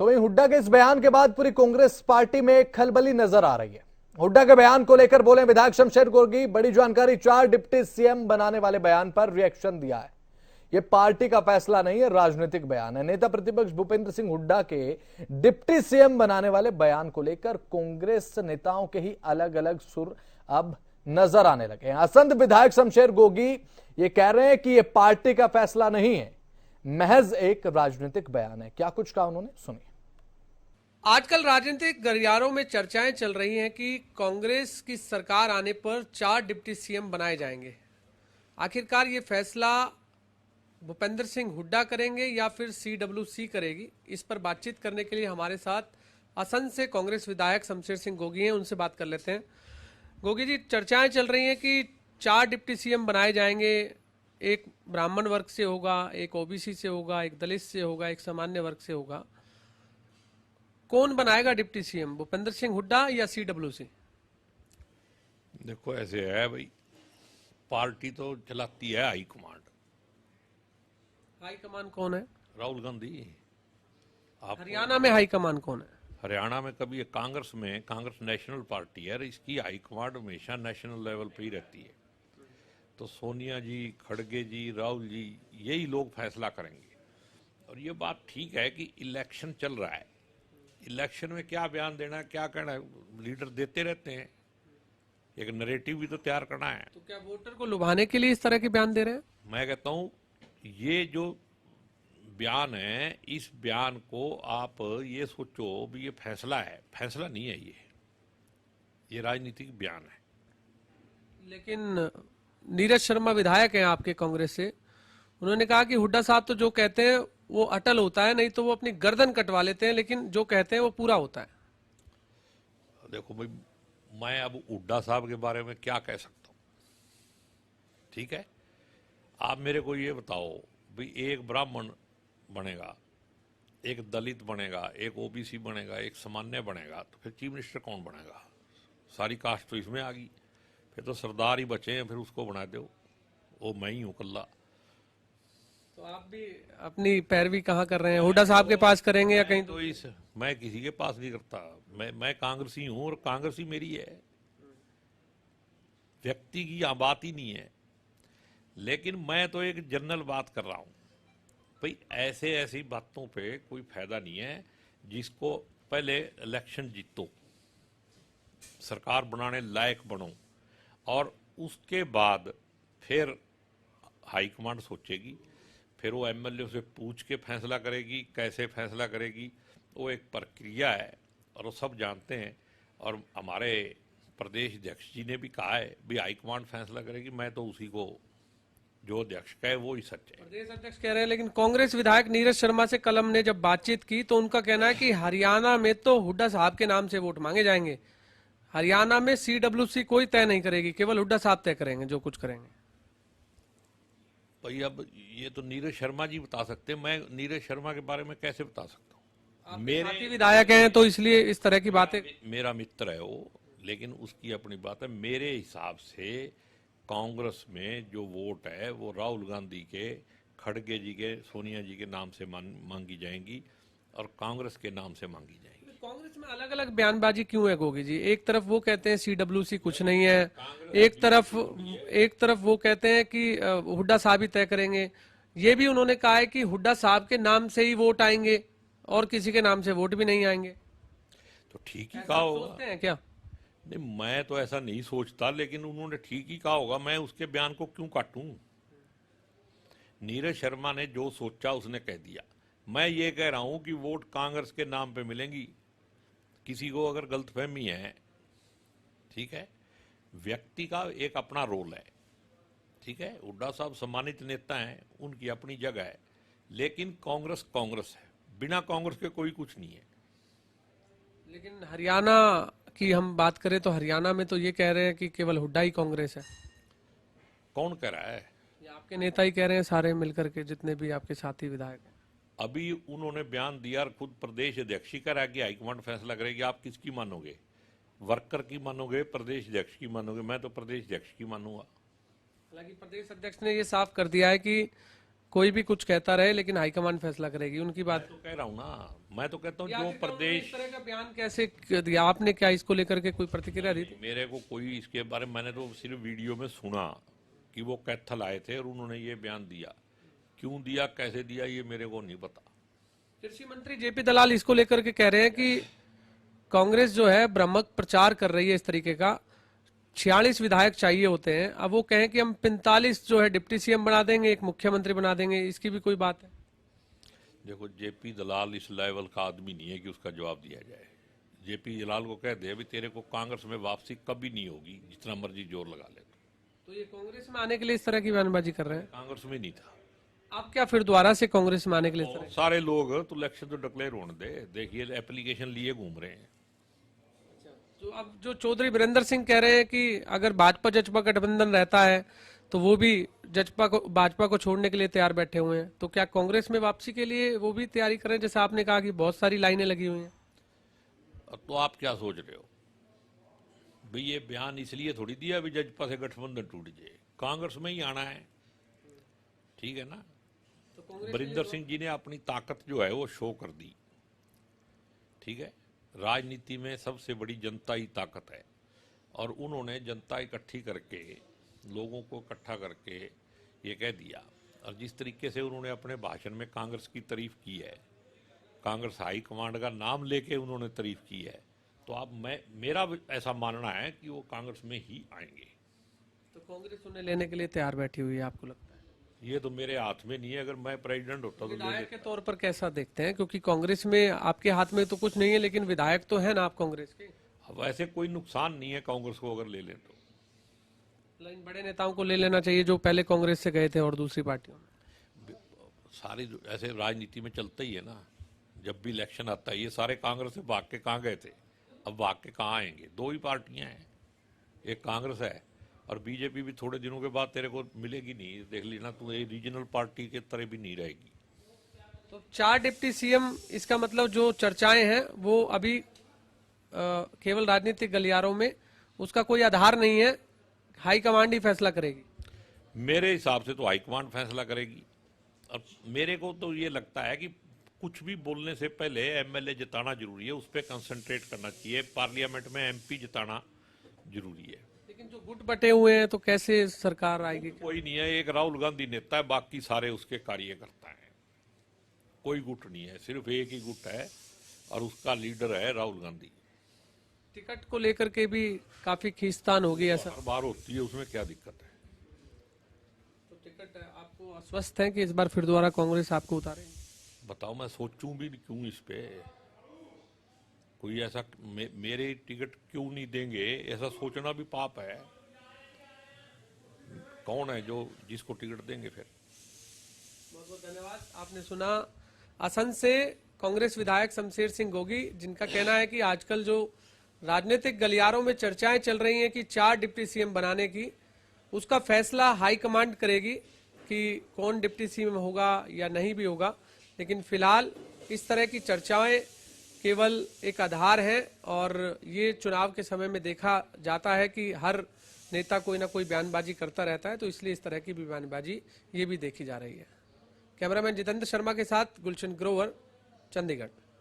तो वहीं हुड्डा के इस बयान के बाद पूरी कांग्रेस पार्टी में खलबली नजर आ रही है। हुड्डा के बयान को लेकर बोले विधायक शमशेर गोगी, बड़ी जानकारी, 4 डिप्टी सीएम बनाने वाले बयान पर रिएक्शन दिया है। यह पार्टी का फैसला नहीं है, राजनीतिक बयान है। नेता प्रतिपक्ष भूपेंद्र सिंह हुड्डा के डिप्टी सीएम बनाने वाले बयान को लेकर कांग्रेस नेताओं के ही अलग अलग सुर अब नजर आने लगे हैं। असंध विधायक शमशेर गोगी ये कह रहे हैं कि यह पार्टी का फैसला नहीं है, महज एक राजनीतिक बयान है। क्या कुछ कहा उन्होंने, सुनिए। आजकल राजनीतिक गलियारों में चर्चाएं चल रही हैं कि कांग्रेस की सरकार आने पर 4 डिप्टी सीएम बनाए जाएंगे। आखिरकार ये फैसला भूपेंद्र सिंह हुड्डा करेंगे या फिर सीडब्ल्यूसी करेगी? इस पर बातचीत करने के लिए हमारे साथ असंध से कांग्रेस विधायक शमशेर सिंह गोगी हैं, उनसे बात कर लेते हैं। गोगी जी, चर्चाएं चल रही हैं कि 4 डिप्टी सीएम बनाए जाएंगे, एक ब्राह्मण वर्ग से होगा, एक ओबीसी से होगा, एक दलित से होगा, एक सामान्य वर्ग से होगा। कौन बनाएगा डिप्टी सीएम, भूपेंद्र सिंह हुड्डा या सीडब्ल्यूसी? देखो ऐसे है भाई, पार्टी तो चलाती है हाई कमांड। हाई कमान कौन है? राहुल गांधी। हरियाणा में हाई कमान कौन है? हरियाणा में कभी कांग्रेस में, कांग्रेस नेशनल पार्टी है, इसकी हाई कमांड हमेशा नेशनल लेवल पे ही रहती है। तो सोनिया जी, खड़गे जी, राहुल जी, यही लोग फैसला करेंगे। और ये बात ठीक है कि इलेक्शन चल रहा है, इलेक्शन में क्या बयान देना, क्या कहना है, लीडर देते रहते हैं। एक नैरेटिव भी तो तैयार करना है। तो क्या वोटर को लुभाने के लिए इस तरह के बयान दे रहे हैं? मैं कहता हूं ये जो बयान है, इस बयान को आप ये सोचो भी ये फैसला है, फैसला नहीं है, ये राजनीतिक बयान है। लेकिन नीरज शर्मा विधायक हैं आपके कांग्रेस से, उन्होंने कहा कि हुड्डा साहब तो जो कहते हैं वो अटल होता है, नहीं तो वो अपनी गर्दन कटवा लेते हैं, लेकिन जो कहते हैं वो पूरा होता है। देखो भाई, मैं अब हुड्डा साहब के बारे में क्या कह सकता हूं, ठीक है? आप मेरे को ये बताओ भाई, एक ब्राह्मण बनेगा, एक दलित बनेगा, एक ओबीसी बनेगा, एक सामान्य बनेगा, तो फिर चीफ मिनिस्टर कौन बनेगा? सारी कास्ट तो इसमें आ गई, फिर तो सरदार ही बचे हैं, फिर उसको बना दो, वो मैं ही हूँ कल्ला। तो आप भी अपनी पैरवी कहाँ कर रहे हैं, हुड्डा साहब के पास करेंगे या कहीं? तो इस मैं किसी के पास नहीं करता, मैं कांग्रेसी हूँ और कांग्रेसी मेरी है, व्यक्ति की यहाँ बात ही नहीं है। लेकिन मैं तो एक जनरल बात कर रहा हूँ भाई, ऐसी बातों पे कोई फायदा नहीं है। जिसको पहले इलेक्शन जीतो, सरकार बनाने लायक बनो, और उसके बाद फिर हाईकमांड सोचेगी, फिर वो एमएलए से पूछ के फैसला करेगी, कैसे फैसला करेगी, वो एक प्रक्रिया है और वो सब जानते हैं। और हमारे प्रदेश अध्यक्ष जी ने भी कहा है भी हाईकमांड फैसला करेगी, मैं तो उसी को, जो अध्यक्ष कहे वो ही सच है। प्रदेश अध्यक्ष कह रहे हैं, लेकिन कांग्रेस विधायक नीरज शर्मा से कल हमने जब बातचीत की तो उनका कहना है कि हरियाणा में तो हुड्डा साहब के नाम से वोट मांगे जाएंगे, हरियाणा में सीडब्ल्यूसी कोई तय नहीं करेगी, केवल हुड्डा साहब तय करेंगे जो कुछ करेंगे। भाई अब ये तो नीरज शर्मा जी बता सकते हैं, मैं नीरज शर्मा के बारे में कैसे बता सकता हूँ? मेरे विधायक हैं तो इसलिए इस तरह की बातें। मेरा मित्र है वो, लेकिन उसकी अपनी बात है। मेरे हिसाब से कांग्रेस में जो वोट है वो राहुल गांधी के, खड़गे जी के, सोनिया जी के नाम से मांगी जाएंगी और कांग्रेस के नाम से मांगी जाएंगी। कांग्रेस में अलग अलग बयानबाजी क्यों है गोगी जी? एक तरफ वो कहते हैं सीडब्ल्यूसी कुछ नहीं है, एक तरफ वो कहते हैं कि हुड्डा साहब ही तय करेंगे। ये भी उन्होंने कहा है कि हुड्डा साहब के नाम से ही वोट आएंगे और किसी के नाम से वोट भी नहीं आएंगे। तो ठीक ही कहा होगा। सोचते हैं क्या? नहीं, मैं तो ऐसा नहीं सोचता, लेकिन उन्होंने ठीक ही कहा होगा, मैं उसके बयान को क्यों काटूं? नीरज शर्मा ने जो सोचा उसने कह दिया। मैं ये कह रहा हूं कि वोट कांग्रेस के नाम पे मिलेंगी। किसी को अगर गलतफहमी है, ठीक है, व्यक्ति का एक अपना रोल है, ठीक है, हुड्डा साहब सम्मानित नेता हैं, उनकी अपनी जगह है, लेकिन कांग्रेस कांग्रेस है, बिना कांग्रेस के कोई कुछ नहीं है। लेकिन हरियाणा की हम बात करें तो हरियाणा में तो ये कह रहे हैं कि केवल हुड्डा ही कांग्रेस है। कौन कह रहा है? ये आपके नेता ही कह रहे हैं, सारे मिलकर के जितने भी आपके साथी विधायक हैं। अभी उन्होंने बयान दिया और खुद प्रदेश अध्यक्ष ही कह रहा है कि हाईकमांड फैसला करेगी। आप किसकी मानोगे? वर्कर की मानोगे, प्रदेश अध्यक्ष की मानोगे? मैं तो प्रदेश अध्यक्ष की मानूंगा। हालांकि प्रदेश अध्यक्ष ने ये साफ कर दिया है कि कोई भी कुछ कहता रहे लेकिन हाईकमान फैसला करेगी, उनकी बात। तो कह रहा हूँ ना, मैं तो कहता हूँ या जो आखिरकार उन्होंने प्रदेश, इस तरह का बयान कैसे दिया? आपने क्या इसको लेकर के कोई प्रतिक्रिया दी थी? मेरे को कोई इसके बारे में, मैंने तो सिर्फ वीडियो में सुना कि वो कैथल आए थे और उन्होंने ये बयान दिया। क्यों दिया, कैसे दिया, ये मेरे को नहीं पता। कृषि मंत्री जेपी दलाल इसको लेकर के कह रहे हैं कि कांग्रेस जो है भ्रामक प्रचार कर रही है इस तरीके का, 46 विधायक चाहिए होते हैं, अब वो कहें कि हम 45 जो है डिप्टी सीएम बना देंगे, एक मुख्यमंत्री बना देंगे, इसकी भी कोई बात है? देखो, जेपी दलाल इस लेवल का आदमी नहीं है कि उसका जवाब दिया जाए। जेपी दलाल को कह दे अभी तेरे को कांग्रेस में वापसी कभी नहीं होगी, जितना मर्जी जोर लगा ले। तो ये कांग्रेस में आने के लिए इस तरह की बयानबाजी कर रहे हैं? कांग्रेस में नहीं था। आप क्या फिर दोबारा से कांग्रेस में आने के लिए इस तरह? सारे लोग तो इलेक्शन तो डिक्लेयर होने दे, देखिए एप्लीकेशन लिए घूम रहे हैं। जो अब जो चौधरी वीरेंद्र सिंह कह रहे हैं कि अगर भाजपा जजपा गठबंधन रहता है तो वो भी भाजपा को छोड़ने के लिए तैयार बैठे हुए हैं, तो क्या कांग्रेस में वापसी के लिए वो भी तैयारी कर रहे हैं? जैसे आपने कहा कि बहुत सारी लाइनें लगी हुई हैं। तो आप क्या सोच रहे हो भाई? ये बयान इसलिए थोड़ी दिया अभी जजपा से गठबंधन टूट जाए, कांग्रेस में ही आना है, ठीक है ना। तो वरिंदर सिंह जी ने अपनी ताकत जो है वो शो कर दी, ठीक है। राजनीति में सबसे बड़ी जनता ही ताकत है, और उन्होंने जनता इकट्ठी करके, लोगों को इकट्ठा करके ये कह दिया। और जिस तरीके से उन्होंने अपने भाषण में कांग्रेस की तारीफ की है, कांग्रेस हाई कमांड का नाम लेके उन्होंने तारीफ की है, तो अब मेरा ऐसा मानना है कि वो कांग्रेस में ही आएंगे। तो कांग्रेस उन्हें लेने के लिए तैयार बैठी हुई है, आपको लगता है? ये तो मेरे हाथ में नहीं है, अगर मैं प्रेसिडेंट होता तो ले विधायक लेता। के तौर पर कैसा देखते हैं? क्योंकि कांग्रेस में आपके हाथ में तो कुछ नहीं है, लेकिन विधायक तो है ना आप कांग्रेस के। अब ऐसे कोई नुकसान नहीं है कांग्रेस को अगर ले लें तो। इन बड़े नेताओं को ले लेना चाहिए जो पहले कांग्रेस से गए थे और दूसरी पार्टियों में। सारी ऐसे राजनीति में चलता ही है ना, जब भी इलेक्शन आता है ये सारे कांग्रेस से भाग के कहाँ गए थे, अब भाग के कहाँ आएंगे? दो ही पार्टियां हैं, एक कांग्रेस है और बीजेपी भी थोड़े दिनों के बाद तेरे को मिलेगी नहीं, देख लेना तू, ये रीजनल पार्टी के तरह भी नहीं रहेगी। तो 4 डिप्टी सीएम, इसका मतलब जो चर्चाएं हैं वो अभी केवल राजनीतिक गलियारों में, उसका कोई आधार नहीं है, हाईकमांड ही फैसला करेगी? मेरे हिसाब से तो हाईकमांड फैसला करेगी। और मेरे को तो ये लगता है कि कुछ भी बोलने से पहले एमएलए जिताना जरूरी है, उस पर कंसंट्रेट करना चाहिए। पार्लियामेंट में एमपी जिताना जरूरी है। लेकिन जो गुट बटे हुए हैं तो कैसे सरकार आएगी? कोई नहीं है, एक राहुल गांधी नेता है, बाकी सारे उसके कार्यकर्ता हैं। कोई गुट नहीं है, सिर्फ एक ही गुट है और उसका लीडर है राहुल गांधी। टिकट को लेकर के भी काफी खींचतान होगी, ऐसा? हर बार होती है, उसमें क्या दिक्कत है? तो टिकट आपको आश्वस्त है कि इस बार फिर दोबारा कांग्रेस आपको उतारेगी? बताओ, मैं सोचूं भी क्यों इस पे? कोई ऐसा मेरे टिकट क्यों नहीं देंगे, ऐसा सोचना भी पाप है। कौन है जो जिसको टिकट देंगे फिर? बहुत बहुत धन्यवाद। आपने सुना असंध से कांग्रेस विधायक शमशेर सिंह गोगी, जिनका कहना है कि आजकल जो राजनीतिक गलियारों में चर्चाएं चल रही हैं कि 4 डिप्टी सीएम बनाने की, उसका फैसला हाईकमांड करेगी कि कौन डिप्टी सीएम होगा या नहीं भी होगा। लेकिन फिलहाल इस तरह की चर्चाएं केवल एक आधार है, और ये चुनाव के समय में देखा जाता है कि हर नेता कोई ना कोई बयानबाजी करता रहता है, तो इसलिए इस तरह की भी बयानबाजी ये भी देखी जा रही है। कैमरामैन जितेंद्र शर्मा के साथ गुलशन ग्रोवर, चंडीगढ़।